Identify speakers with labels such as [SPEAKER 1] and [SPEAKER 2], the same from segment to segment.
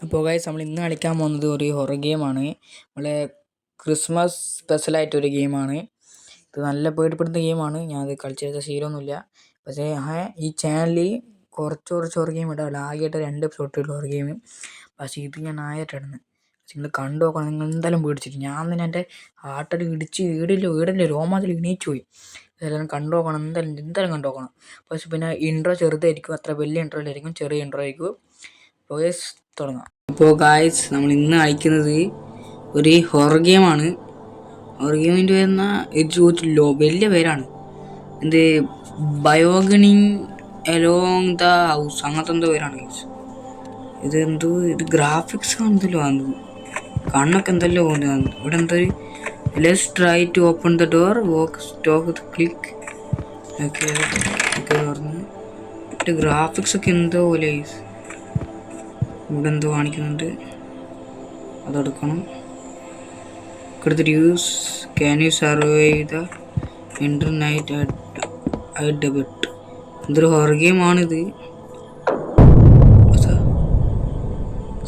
[SPEAKER 1] അപ്പോൾ ഗൈസ് നമ്മൾ ഇന്ന് കളിക്കാൻ പോകുന്നത് ഒരു ഹൊറർ ഗെയിമാണ്. നമ്മളെ ക്രിസ്മസ് സ്പെഷ്യലായിട്ടൊരു ഗെയിമാണ്. ഇത് നല്ല പേടിപ്പെടുത്തുന്ന ഗെയിമാണ്. ഞാനത് കളിച്ചെടുത്ത ശീലമൊന്നുമില്ല. പക്ഷേ ഈ ചാനലിൽ കുറച്ച് ഹൊറർ ഗെയിം ഇടാമല്ലോ. ആകെയായിട്ട് 2 എപ്പിസോഡുള്ള ഹൊറർ ഗെയിം. പക്ഷേ ഇത് ഞാൻ ആയിട്ടിടുന്നത്. പക്ഷേ നിങ്ങൾ കണ്ടു നോക്കണം. നിങ്ങൾ എന്തായാലും പേടിച്ചിട്ട് ഞാൻ തന്നെ എൻ്റെ ഹാർട്ടടി ഇടിച്ച് ഈടില്ല രോമാഞ്ചിൽ എണീച്ചു പോയി. ഇതെല്ലാം കണ്ടു നോക്കണം. എന്തായാലും കണ്ടു നോക്കണം. പക്ഷേ പിന്നെ ഇൻട്രോ ചെറുതായിരിക്കും, അത്ര വലിയ ഇൻട്രോ ആയിരിക്കും, ചെറിയ ഇൻട്രോ ആയിരിക്കും. തുടങ്ങാം. അപ്പോൾ ഗായ്സ് നമ്മൾ ഇന്ന് കളിക്കുന്നത് ഒരു ഹൊറർ ഗെയിമാണ്. ഹൊറർ ഗെയിമിൻ്റെ വരുന്ന വലിയ പേരാണ്. എന്ത് ബയോഗണിങ് എലോങ് ദ ഹൗസ് അങ്ങനത്തെ എന്തോ പേരാണ് ഗൈസ്. ഇത് ഗ്രാഫിക്സ് എന്തല്ലോ ആണ്. കണ്ണൊക്കെ എന്തല്ലോ പോകുന്നതാണ്. ഇവിടെ എന്തോ let's try to open the door വോക്ക് സ്റ്റോക്ക് ക്ലിക്ക് ഒക്കെ പറഞ്ഞു. ഗ്രാഫിക്സ് ഒക്കെ എന്തോ പോലെ ഗൈസ്. ഇവിടെ എന്തോ കാണിക്കുന്നുണ്ട്, അതെടുക്കണം. എടുത്തിട്ട് use can you survive the entire night at debit. എന്തൊരു ഹൊറർ ഗെയിമാണിത്.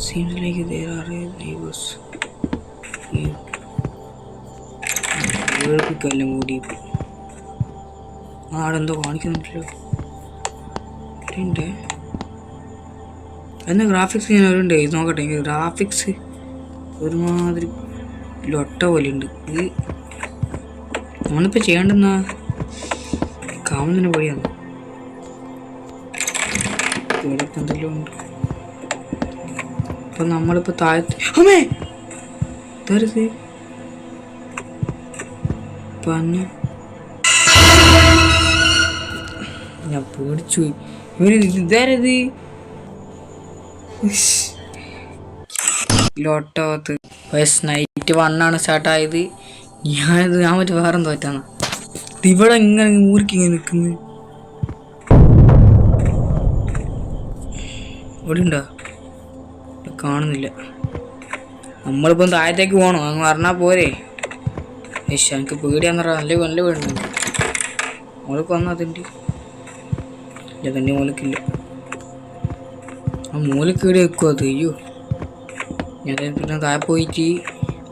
[SPEAKER 1] Seems like there are neighbors. കേൾപ്പിക്കല്ലേ മൂടി. ആടെന്തോ കാണിക്കുന്നുണ്ടല്ലോ. എന്നാ ഗ്രാഫിക്സ് ഞാൻ അവരുണ്ട്. ഇത് നോക്കട്ടെ. ഗ്രാഫിക്സ് ഒരുമാതിരി ലൊട്ട പോലെ ഉണ്ട്. ഇത് നമ്മളിപ്പോൾ ചെയ്യേണ്ടെന്നാ കാണുന്നതിന് വഴിയാണ്. ഇവിടെ എന്തെല്ലാം ഉണ്ട്. അപ്പം നമ്മളിപ്പോൾ താഴത്ത് അമ്മേ തരുത് പന്ന ഞാൻ പേടിച്ചു. ഇതാരത് ലോട്ടോത്ത് നൈറ്റ് 1 സ്റ്റാർട്ടായത്. ഞാൻ മറ്റേ വേറെ എന്തോ പറ്റാന്ന്. ഇവിടെ ഇങ്ങനെ ഊരിക്കിങ്ങനെ നിൽക്കുന്നത്. ഇവിടെ ഉണ്ടോ? കാണുന്നില്ല. നമ്മളിപ്പം താഴത്തേക്ക് പോകണോ? അങ്ങ് പറഞ്ഞാൽ പോരെ. എനിക്ക് പേടിയാന്ന് പറഞ്ഞാൽ നല്ല വീടുണ്ട്. മോൾക്ക് വന്നാൽ അതിൻ്റെ ഇല്ല, തന്നെ മോലക്കില്ല. ആ മൂലക്ക് ഇവിടെ വെക്കുമോ അത്? അയ്യോ, ഞാൻ പിന്നെ താഴെ പോയിട്ട്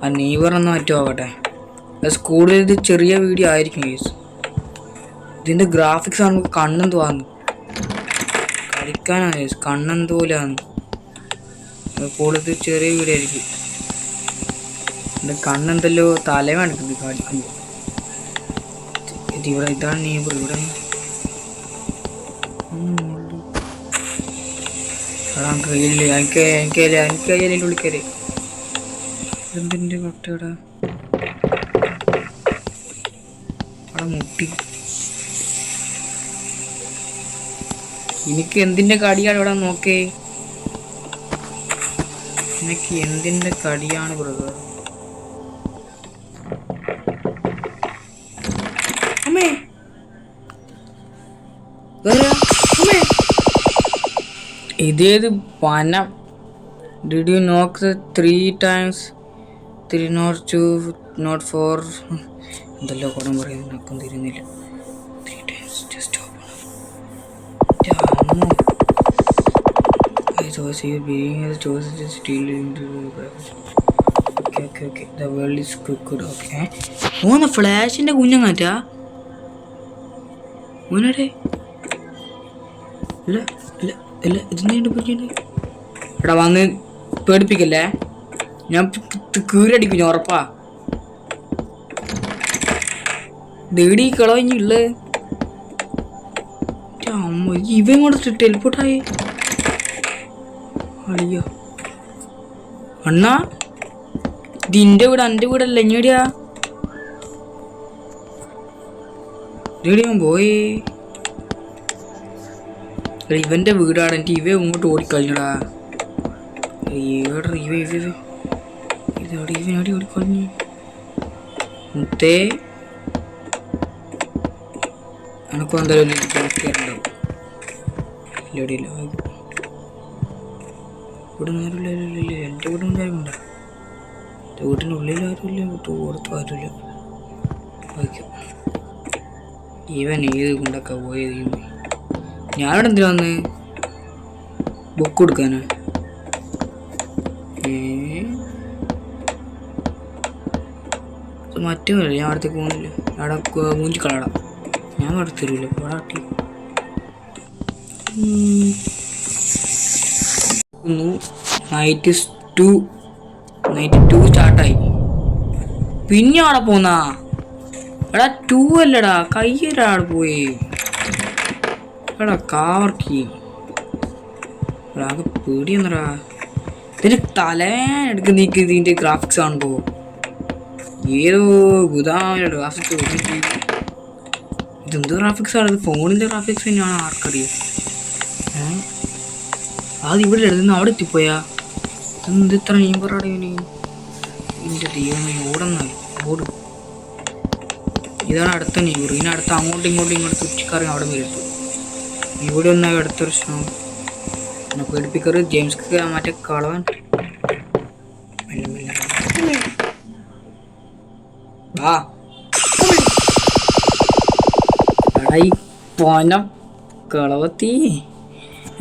[SPEAKER 1] ആ നെയ്ബറൊന്ന് മാറ്റുമാകട്ടെ. കൂടുതൽ ഇത് ചെറിയ വീഡിയോ ആയിരിക്കും കേസ്. ഇതിൻ്റെ ഗ്രാഫിക്സ് നമുക്ക് കണ്ണെന്തോന്ന് കളിക്കാനാണ് കേസ്. കണ്ണെന്തോലാന്ന് കൂടുതൽ ചെറിയ വീഡിയോ ആയിരിക്കും. എൻ്റെ കണ്ണെന്തല്ലോ തല കാണിക്കുന്നത് കളിക്കുമ്പോൾ. ഇവിടെ ഇതാണ് നെയ്ബർ. ഇവിടെ എനിക്കതിൻ്റെ ഉള്ളിക്കരെ എന്തിൻ്റെ കട്ടയുടെ അവിടെ മുട്ടി. എനിക്ക് എന്തിൻ്റെ കടിയാണ് ഇവിടെ നോക്കേ. എനിക്ക് എന്തിൻ്റെ കടിയാണ് ബ്രദർ. അമ്മേ അമ്മേ ഇതേത് പനം. ഡിഡ് യു നോക്ക് 3 times 3 not 2 not 4 എന്തല്ലോ കുടം പറയുന്നത്. നക്കും തരുന്നില്ല. 3 times just open. ഫ്ലാഷിന്റെ കുഞ്ഞങ്ങാറ്റാ മോനടെ. ഇല്ല ഇല്ല ഇല്ല ഇതിനെ എടാ വന്ന് പേടിപ്പിക്കല്ലേ. ഞാൻ കീറടിക്കും, ഞാൻ ഉറപ്പാ. ദേടി കളഞ്ഞില്ലേ അമ്മ. ഇവൻ കൂടെ ടെലിപ്പോർട്ടായി. അയ്യോ അണ്ണാ, ഇതിൻ്റെ വീട് എൻ്റെ വീടല്ല. ഇങ്ങടിയാ ഞാൻ പോയി. ഇവൻ്റെ വീടാണ്. എൻ്റെ ഇവ ഇങ്ങോട്ട് ഓടിക്കഴിഞ്ഞടാ. ഏടാ ഇതോടെ ഇവനോടി ഓടിക്കഴിഞ്ഞു. മുത്തേ എനക്കും എന്തായാലും ഉണ്ടാവും. ഇല്ലടിയില്ല. ഇവിടെ ആരുമില്ല. എൻ്റെ വീടും കാര്യമുണ്ടോ? എൻ്റെ വീട്ടിൻ്റെ ഉള്ളിൽ ആരുമില്ല, പുറത്തും ആരുമില്ല. ഓക്കെ, ഇവൻ ഏത് കൊണ്ടൊക്കെ പോയത്. ഞാനിവിടെ എന്തിനാ വന്ന് ബുക്ക് കൊടുക്കാനാ? മറ്റേ ഞാൻ അടുത്തേക്ക് പോകുന്നില്ല. അവിടെ മൂഞ്ചി കളടാ. ഞാൻ അവിടെ തരൂല. അവിടെ 92 സ്റ്റാർട്ടായി. പിന്നെ അവിടെ പോന്നാ എടാ 2 അല്ലടാ, കയ്യൊരാൾ പോയി. എടാ കാവർക്കി ആകെ പേടിയെന്നടാ. ഇതിന് തലേന എടുക്കുന്ന നീക്ക് ഇതിന്റെ ഗ്രാഫിക്സ് കാണുമ്പോ ഏതോ ഗുദാമിന്റെ ഗ്രാഫിക്സ്. ഇതെന്ത് ഗ്രാഫിക്സ് ആണ്? ഇത് ഫോണിന്റെ ഗ്രാഫിക്സ് തന്നെയാണ്, ആർക്കറിയാം. അത് ഇവിടെ എഴുതുന്ന അവിടെ എത്തിപ്പോയാ. ഇതെന്ത് ഇത്ര നീമ്പറാടെ ഇവന്? ഇതിന്റെ ദൈവമേ, ഓടും. ഇതാണ് അടുത്ത നെയ്ബർ. ഇതിനടുത്ത് അങ്ങോട്ടും ഇങ്ങോട്ടും തുച്ചിക്കറി അവിടെ വരും. ഇവിടെ ഒന്നായി അടുത്ത പ്രശ്നം എന്നെ പേടിപ്പിക്കറ്. ജെയിംസ് മറ്റേ കളവൻ കളവത്തി.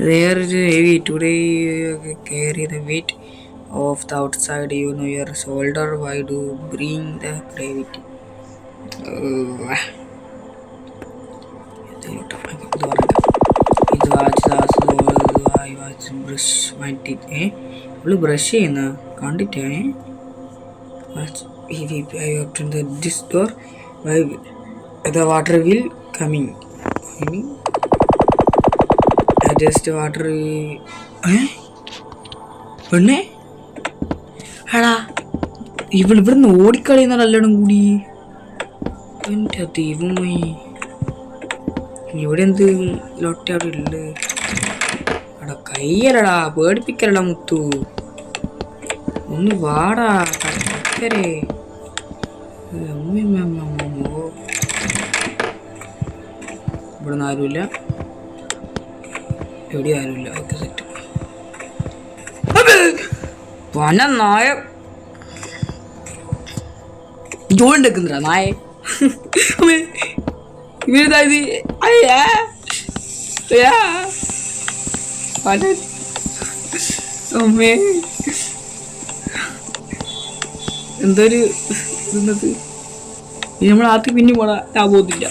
[SPEAKER 1] There is heavy today. Carry the weight of the outside. You know your shoulder. Why do bring the gravity? Brush my teeth. Brush കണ്ടിട്ടേ. I open this door. Why the water will coming. Just water. പെണ്ണേ എടാ, ഇവിടുന്ന് ഓടിക്കളയുന്ന നല്ലോണം കൂടി. എൻ്റെ ദൈവമേ, ഇവിടെ എന്ത് ലൊട്ട അവിടെ ഉള്ളത്? എടാ കയ്യല്ലടാ, പേടിപ്പിക്കലടാ മുത്തു. ഒന്ന് വാടാ കരേ. ഇവിടുന്ന് ആരുമില്ല, എവിടെ ആരുമില്ല. Okay set. പന നായ ജോലിണ്ടെക്കുന്നില്ല നായ. ഇവരിതായത് അമ്മേ എന്തൊരു ഇന്നത്. നമ്മൾ ആദ്യം പിന്നെ പോടാ, ഞാൻ പോകുന്നില്ല.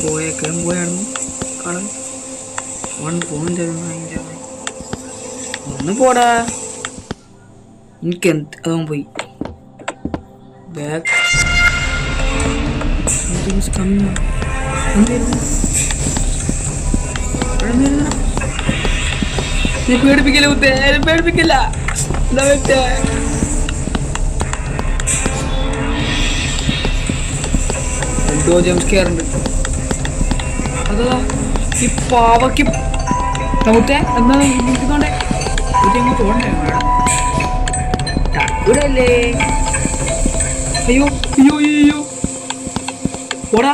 [SPEAKER 1] പോയായിരുന്നു കാണാൻ പോകും. ഒന്ന് പോടാ, എനിക്ക് അവൻ പോയി. ബാക്ക് പേടിപ്പിക്കില്ല മുത്തേ, പേടിപ്പിക്കില്ല. എന്തോ ജംസ് കെയറുണ്ട്. അതാ ഈ പാവയ്ക്ക് മുത്തേ എന്താ ഇരിക്കുന്നോണ്ടേ തോണ്ടേ ഇവിടെയല്ലേ. അയ്യോ അയ്യോ അയ്യോ പോടാ.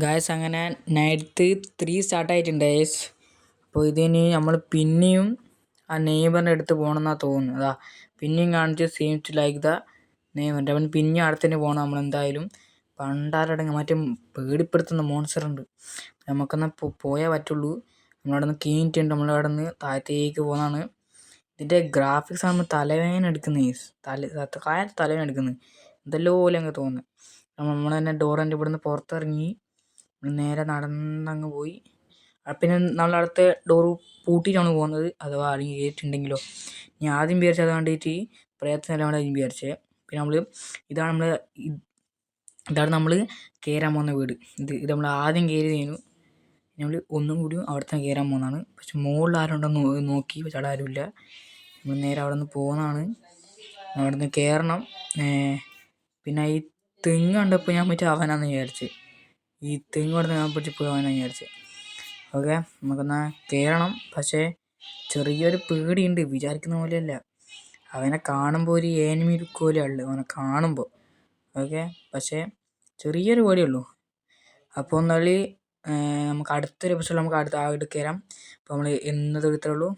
[SPEAKER 1] ഗായ്സ് അങ്ങനെ 93 സ്റ്റാർട്ടായിട്ടുണ്ട് ഗായ്സ്. അപ്പോൾ ഇതിന് നമ്മൾ പിന്നെയും ആ നെയ്ബറിൻ്റെ അടുത്ത് പോകണമെന്നാണ് തോന്നുന്നത്. അതാ പിന്നെയും കാണിച്ച് സീംസ് ലൈക്ക് ദ നെയ്ബറിൻ്റെ. അവൻ പിന്നെയും അടുത്ത് തന്നെ പോകണം നമ്മളെന്തായാലും. പണ്ടാരടങ്ങ് മറ്റേ പേടിപ്പെടുത്തുന്ന മോൺസ്റ്റർ ഉണ്ട്, നമുക്കെന്നാൽ പോയാൽ പറ്റുള്ളൂ. നമ്മളവിടെ നിന്ന് കീഞ്ഞിട്ടുണ്ട്, നമ്മളവിടെ നിന്ന് താഴത്തേക്ക് പോകുന്നതാണ്. ഇതിൻ്റെ ഗ്രാഫിക്സ് ആകുമ്പോൾ തലവേദന എടുക്കുന്നത്, തലവേദന എടുക്കുന്നത് എന്തെല്ലോ പോലെ അങ്ങ് തോന്നുന്നത്. നമ്മൾ തന്നെ ഡോറിൻ്റെ ഇവിടെ നിന്ന് പുറത്തിറങ്ങി നേരെ നടന്നങ്ങ് പോയി. പിന്നെ നമ്മളടുത്ത ഡോറ് പൂട്ടിയിട്ടാണ് പോകുന്നത്, അഥവാ ആരെങ്കിലും കയറ്റിട്ടുണ്ടെങ്കിലോ. ഞാൻ ആദ്യം വിചാരിച്ചത് അത് കണ്ടിട്ട് പ്രയത്നമെല്ലാം ആദ്യം വിചാരിച്ചത്. പിന്നെ ഇതാണ് നമ്മൾ കയറാൻ പോകുന്ന വീട്. ഇത് നമ്മൾ ആദ്യം കയറിയതിനു നമ്മൾ ഒന്നും കൂടി അവിടെ തന്നെ കയറാൻ പോകുന്നതാണ്. പക്ഷെ മുകളിൽ ആരുണ്ടെന്ന് നോക്കി, പക്ഷെ അവിടെ ആരുമില്ല. നമ്മൾ നേരെ അവിടെ നിന്ന് പോകുന്നതാണ്. അവിടെ നിന്ന് കയറണം. പിന്നെ ഈ തെങ്ങ് കണ്ടപ്പോൾ ഞാൻ പറ്റി അവനാന്ന് വിചാരിച്ച്, ഈ തെങ്ങ് അവിടെ ഞാൻ പറ്റി പോയി അവനാന്ന് വിചാരിച്ച്. ഓക്കെ, നമുക്കെന്നാൽ കയറണം. പക്ഷേ ചെറിയൊരു പേടിയുണ്ട്, വിചാരിക്കുന്ന പോലെയല്ല. അവനെ കാണുമ്പോൾ ഒരു ഏനിമി ലുക്ക് പോലെയുള്ളു അവനെ കാണുമ്പോൾ. ഓക്കെ, പക്ഷേ ചെറിയൊരു പേടിയുള്ളൂ. അപ്പോൾ എന്നാൽ നമുക്ക് അടുത്തൊരു എപ്പിസോഡിൽ നമുക്ക് അടുത്ത് കയറാം. അപ്പോൾ നമ്മൾ ഇന്നത്തെ ഇത്രയേ ഉള്ളൂ.